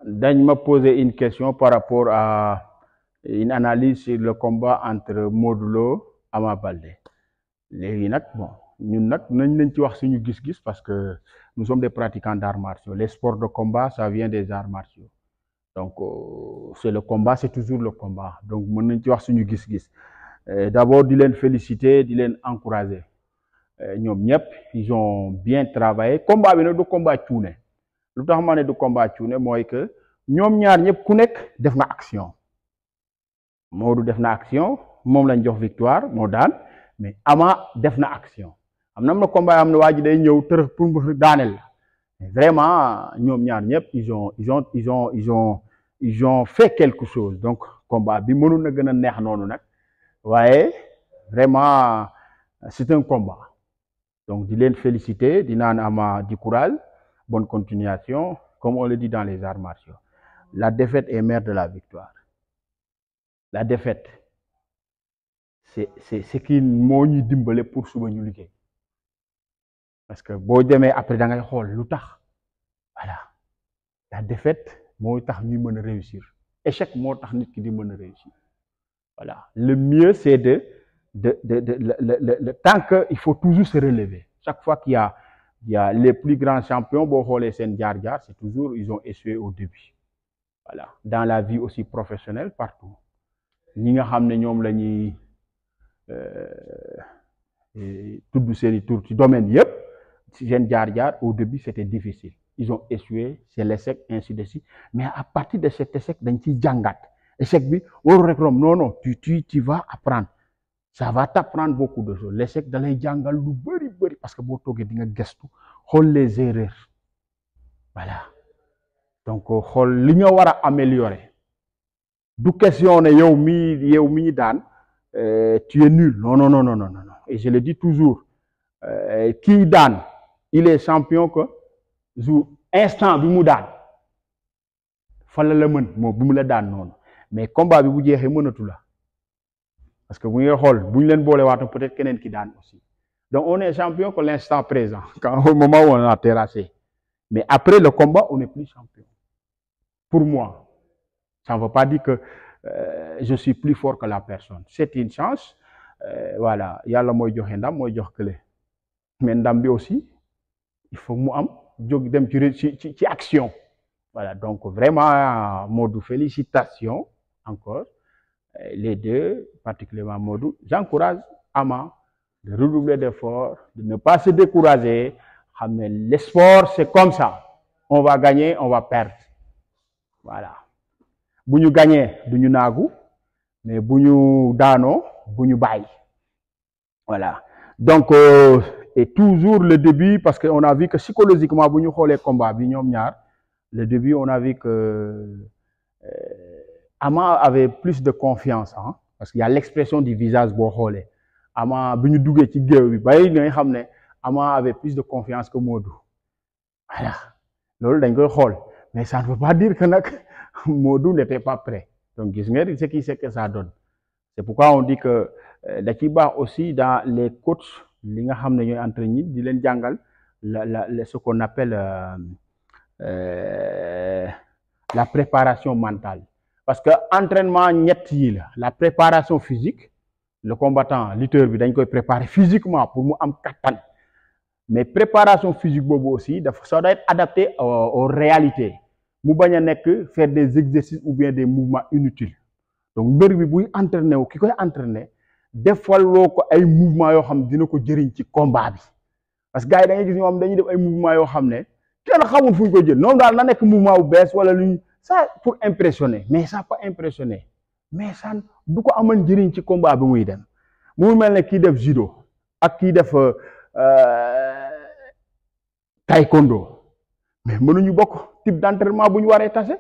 dañ ma poser une question par rapport à une analyse sur le combat entre Modou Lo Ama Baldé léegi nag bon ñun nag nañ leen ci wax suñu gis-gis parce que nous sommes des pratiquants d'arts martiaux les sports de combat ça vient des arts martiaux donc c'est le combat c'est toujours le combat donc mën nañ ci wax suñu gis-gis d'abord di leen féliciter di leen encourager ñoom ñëpp ils ont bien travaillé combat bi nag du combat cuune lu tax ma ne du combat cuune mooy que ñoom ñaar ñëpp ku nekk def na action Modou def na action moom lañ jox victoire moo daan mais Ama def na action am na combat am na waa ji day ñëw tërëf pour mu daaneel la vraiment ñoom ñaar ñëpp ils ont fait quelque chose donc combat bi mënul na gën a neex noonu nag waaye vraiment c'est un combat donc di leen féliciter di naan Ama du courage bonne continuation comme on le dit dans les arts martiaux la défaite est mère de la victoire la défaite c'est qui moo ñuy dimbale pour suba ñu liggéey parce que boo demee après da ngay xool lu tax voilà la défaite moo tax ñuy mën a réussir échec moo tax nit ki di mën a réussir voilà le mieux c'est le tant que il faut toujours se relever chaque fois qu'il y a les plus grands champions boo xoolee seen jaar-jaar c'est toujours ils ont échoué au début voilà dans la vie aussi professionnelle partout ñi nga xam ne ñoom la ñuy tudd seeni tur ci domaine yëpp ci seen jaar-jaar au début c'était difficile ils ont échoué c'est l'échec ainsi de suite mais à partir de cet échec dañ ciy jàngat échec bi waru rek rom non tu vas apprendre ça va t'apprendre beaucoup de choses l'échec da lay jàngal lu bëri parce que boo toogee di nga gëstu xool les erreurs voilà donc xool li nga war a améliorer du question ne yow mi daan tu es nul non et je le dis toujours kii daan il est champion que jour instant bi mu daan fa la mën moom bi mu la daan noonu mais combat bi bu jeexee mënatu la parce que bu ngay xool bu ñu leen boole waata peut-être keneen ki daan aussi donc on est champion que l'instant présent quand au moment où on a terrassé mais après le combat on n'est plus champion pour moi ça ne veut pas dire que je suis plus fort que la personne c'est une chance voilà yàlla mooy joxe ndam mooy jox kële mais ndam bi aussi il faut mu am jóg dem ci action voilà donc vraiment Modou félicitations encore les deux particulièrement Modou j'encourage Ama de redoubler d'efforts de ne pas se décourager xam ne le sport c'est comme ça on va gagner on va perdre voilà bu ñu gagner du ñu naagu mais bu ñu daanoo bu ñu bàyyi voilà donc et toujours le début parce que on a vu que psychologiquement bu ñu xoolee combat bi ñoom ñaar le début on a vu que Ama avait plus de confiance parce qu'il y a l'expression du visage boo xoolee Ama bi ñu duggee ci géew bi bay nga xam ne Ama avait plus de confiance que Modou voilà loolu dañ koy xool mais ça ne veut pas dire que nag Modou n'était pas prêt donc gis nga ce qui c'est que ça donne c'est pourquoi on dit que da ci baax aussi dans les coachs li nga xam ne ñooy entraîner di leen jàngal ce qu'on appelle la préparation mentale parce que entraînement ñett yi la préparation physique le combattant lutteur bi dañ koy préparer physiquement pour mu am kattan mais préparation physique boobu aussi ça doit être adapté aux réalités mu bañ a nekk faire des exercices ou bien des mouvements inutiles donc mbër bi buy entraîner wu ki koy entraîner defaloo ko ay mouvements yoo xam dina ko jëriñ ci combat bi parce que gars yi da ngay gis ñoo xam dañuy def ay mouvements yoo xam ne kenn xamul fu ñu ko jël noonu daal na nekk mouvement bu bees wala luñ ça pour impressionner mais ça pas impressionner mais ça du ko amal njëriñ ci combat bi muy dem mu mel ne kii def judo ak kii def taekwondo mais mënuñu bokk type d'entraînement bu ñu waree tase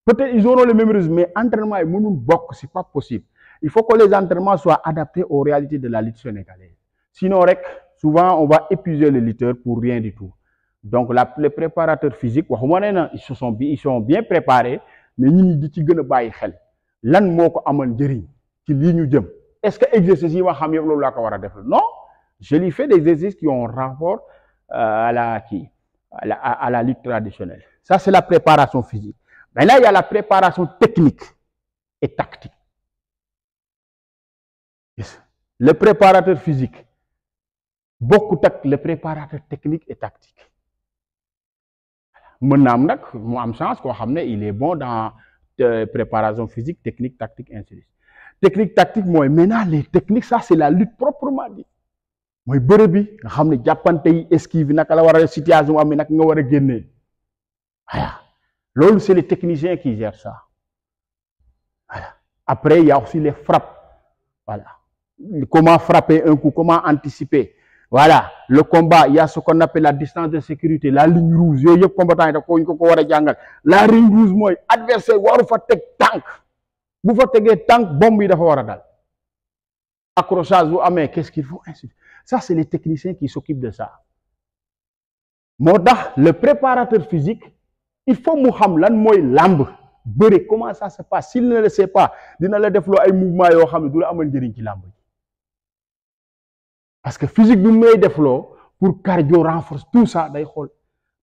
peut-être ils auront les mêmes résultats mais entraînement yi mënul bokk c'est pas possible il faut que les entraînements soient adaptés aux réalités de la lutte sénégalaise sinon rek souvent on va épuiser les lutteurs pour rien du tout donc les préparateurs physiques waxuma ne na ils sont bien préparés mais ñi di ci gën a bàyyi xel lan moo ko amal njëriñ ci lii ñu jëm est-ce que exercice yi ma xam yëpp loolu laa ko war a def non je lui fais des exercices qui ont rapport à la lutte traditionnelle ça c'est la préparation physique Maintenant, il y a la préparation technique et tactique. Le préparateur physique, beaucoup le préparateur technique et tactique. Maintenant, moi, am chance qu'on xamné il est bon dans préparation physique, technique, tactique, ainsi de suite. Technique, tactique, moi, maintenant, les techniques, ça, c'est la lutte proprement dit. Moi, berebi, nga xamné jappante yi esquive naka la wara situation am nak nga wara génné. Voilà. Lolu c'est les techniciens qui gèrent ça. Voilà. Après, il y a aussi les frappes. Voilà. Comment frapper un coup, comment anticiper. Voilà, le combat, il y a ce qu'on appelle la distance de sécurité, la ligne rouge. Yo yep combattant da ko wara jangal. La ligne rouge moy adversaire waru fa tek tank. Bu fa tegé tank bombe yi dafa wara dal. Accrochage bu amé, qu'est-ce qu'il faut ainsi. Ça c'est les techniciens qui s'occupent de ça. Motax le préparateur physique, il faut mu xam lan moy lamb. Beure comment ça se passe, s'il ne le sait pas, dina la def lo ay mouvement yo xamné du la amal njëriñ ci lamb. Parce que physique bi may defloo pour cardio renforce tout ça day xool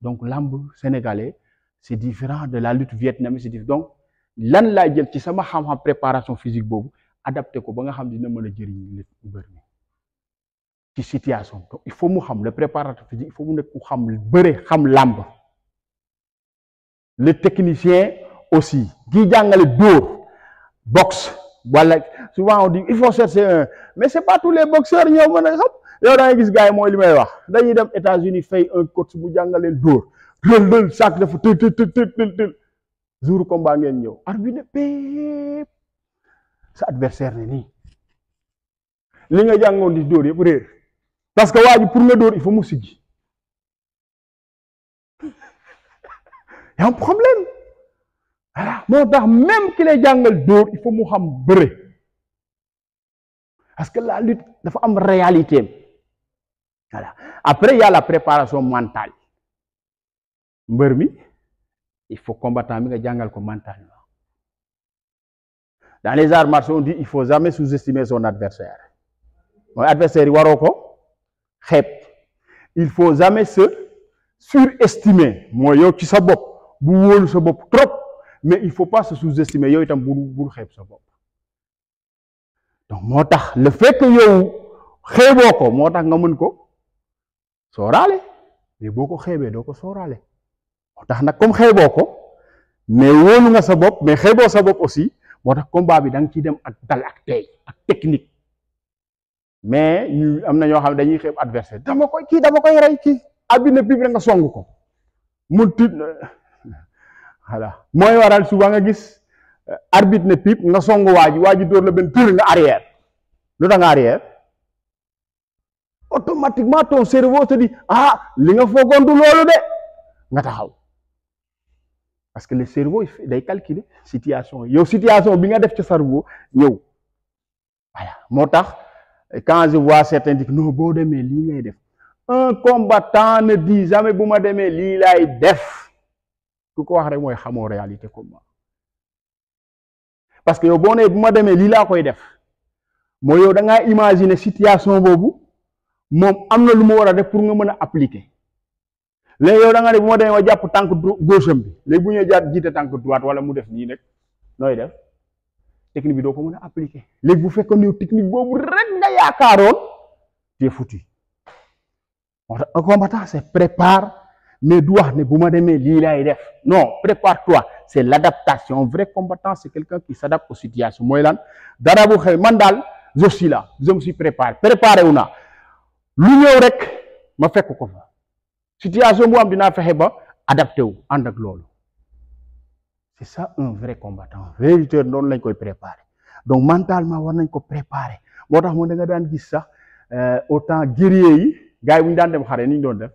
donc lamb sénégalais c'est différent de la lutte vietnamienne, c'est différent. Donc lan laa jël ci sama xam-xam préparation physique boobu adapté ko ba nga xam dina mën a jëriñ lépp mbër mi ci situation. Donc il faut mu xam le préparateur physique, il faut mu nekk ku xam bëre xam lamb. Le technicien aussi qui jàngale dóor boxe. Voilà, souvent on dit il faut chercher un, mais c'est pas tous les boxeurs ñoo mën a xam. Yow da ngay gis gars yi mooy li may wax dañuy dem États-Unis fay un coach bu jàngaleen dóor lël sac dafa tël jour combat ngeen ñëw arbitre péep sa adversaire ne nii li nga jàngoon di dóor yëpp réer parce que waa ji pour nga dóor il faut mu siggi. Y a un problème. Voilà, moo tax même ki lay jàngal dóor il faut mu xam bëre parce que la lutte dafa am réalité. Voilà. Après il y a la préparation mentale. Mbër mi il faut combattant mi nga jàngal ko mentalement. Dans les arts martiaux on dit il faut jamais sous-estimer son adversaire. Mooy adversaire yi waroo ko xeeb. Il faut jamais se surestimer mooy yow ci sa bopp bu wóolu sa bopp trop. Mais il ne faut pas se sous-estimer. Yo itam bul xeeb sa bopp. Donc motax le fait que yow xeeboo ko motax nga mën ko sóoraale mais boo ko xeebee doo ko sóoraale motax nag comme xeeboo ko mais wóolu nga sa bopp mais xeeboo sa bopp aussi motax combat bi da nga ciy dem ak dal ak tey ak technique mais ñu am na ñoo xam ne dañuy xeeb adversaire dama koy rey kii abine bi nga song ko mu tiit. Voilà mooy waral souvent nga gis arbitre ne pipe nga song waa ji dóor la benn tur nga arrière lu tax nga arrière automatiquement ton cerveau te dit ah li nga foogoon du loolu de nga taxaw parce que le cerveau day calculer situation yow situation bi nga def ci cerveau ñëw voilà moo tax quand je vois certains dire non boo demee lii ngay def un combattant ne dit jamais bu ma demee lii laay def. Ku ko wax rek mooy xamoo réalité combat parce que yow boo nee bu ma demee lii laa koy def mooy yow da ngaa imaginer situation boobu moom am na lu mu war a def pour nga mën a appliquer léegi yow da nga ne bu ma demee ma jàpp tànk gauche am bi léegi bu ñuy jaar jiite tànk droite wala mu def nii rek nooy def technique bi doo ko mën a appliquer léegi bu fekkoon yow technique boobu rek nga yaakaaroon tu es foutu. Un combattant se prépare. Mais du wax ne bu ma demee lii laay def non prépare-toi c'est l'adaptation. Un vrai combattant c'est quelqu'un qui s'adapte aux situations mooy lan dara bu xew man daal je suis là je me suis préparé wu naa lu ñëw rek ma fekk ko fa situation bu am dinaa fexe ba adapté wu ànd ak loolu. C'est ça un vrai combattant vrai lutteur noonu lañ koy préparer donc mentalement war nañ ko préparer moo tax moom da nga daan gis sax autant guerrier yi gars yi bu ñu daan dem xare ni ñu doon def.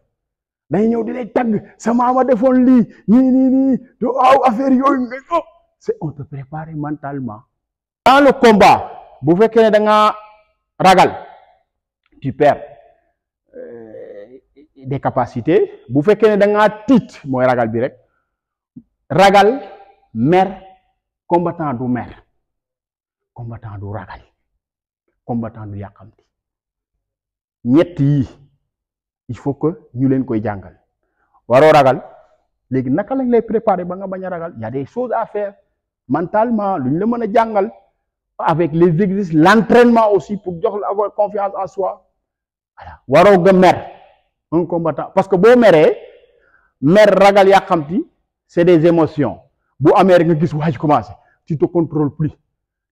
day ñëw di lay tagg sama ama defoon lii nii do aw affaire yooyu nga c'est on te prépare mentalement. Dans le combat bu fekkee ne da nga ragal tu perds des capacités bu fekkee ne da nga tiit mooy ragal bi rek ragal mer combattant du mer combattant du ragal combattant du yàqamti ñett yi il faut que ñu leen koy jàngal waroo ragal léegi naka lañ lay préparer ba nga bañ a ragal y a des choses à faire mentalement lu ñu la mën a jàngal avec les exercices l'entraînement aussi pour jox la avoir confiance en soi voilà waroo nga mer un combattant parce que boo meree mer ragal yàqamti c'est des émotions bu amee rek nga gis waa ji commencé tu te contrôles plus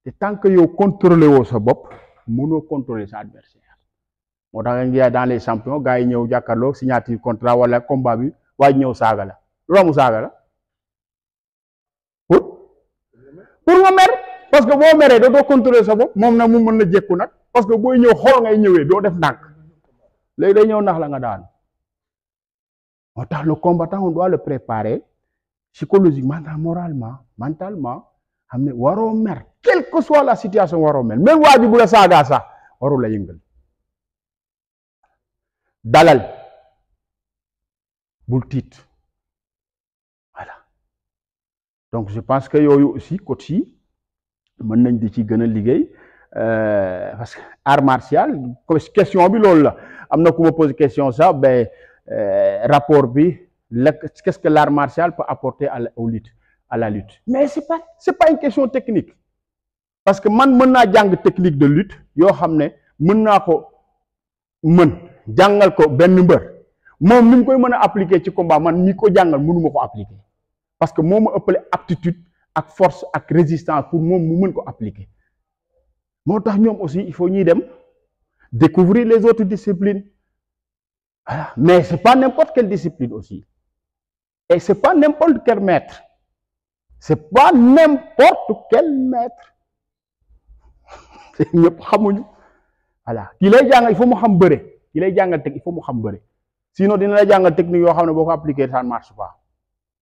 te tant que yow contrôlé woo sa bopp mënoo contrôler sa adversaire moo tax nga dans les champions gars yi ñëw jàkkaarloo signature contrat wala combat bi waa ji ñëw saaga la loolu mu saaga la pour nga mer parce que boo meree doo contrôler sa bopp moom nag mu mën la jekku nag parce que booy ñëw xool ngay ñëwee doo def ndànk léegi day ñëw nax la nga daan moo tax le combattant on doit le préparer psychologiquement mentalement xam ne waroo mer quelle que soit la situation waroo mer même waa ji bu la saagaa sax waroo la yëngal dalal bul tiit voilà donc je pense que yooyu aussi coach yi mën nañ di ci gën a liggéey parce que art martial question bi loolu la am na ku ma pose question sax ben rapport bi qu'est-ce que l'art martial peut apporter à la lutte mais c'est pas une question technique parce que man mën naa jàng technique de lutte yoo xam ne mën naa ko mën jàngal ko benn mbër moom ni mu koy mën a appliquer ci combat man mi ko jàngal mënuma ko appliquer parce que moo ma ëppale aptitude ak force ak résistance pour moom mu mën ko appliquer moo tax ñoom aussi il faut ñuy dem découvrir les autres disciplines voilà mais c'est pas n'importe quelle discipline aussi et c'est pas n'importe quel maître c'est pas n'importe quel maître ñëpp xamuñu voilà ki lay jàngal il faut mu xam bëre ki lay jàngal teg il faut mu xam bëre sinon dina la jàngal technique yoo xam ne boo ko appliquer ça ne marche pas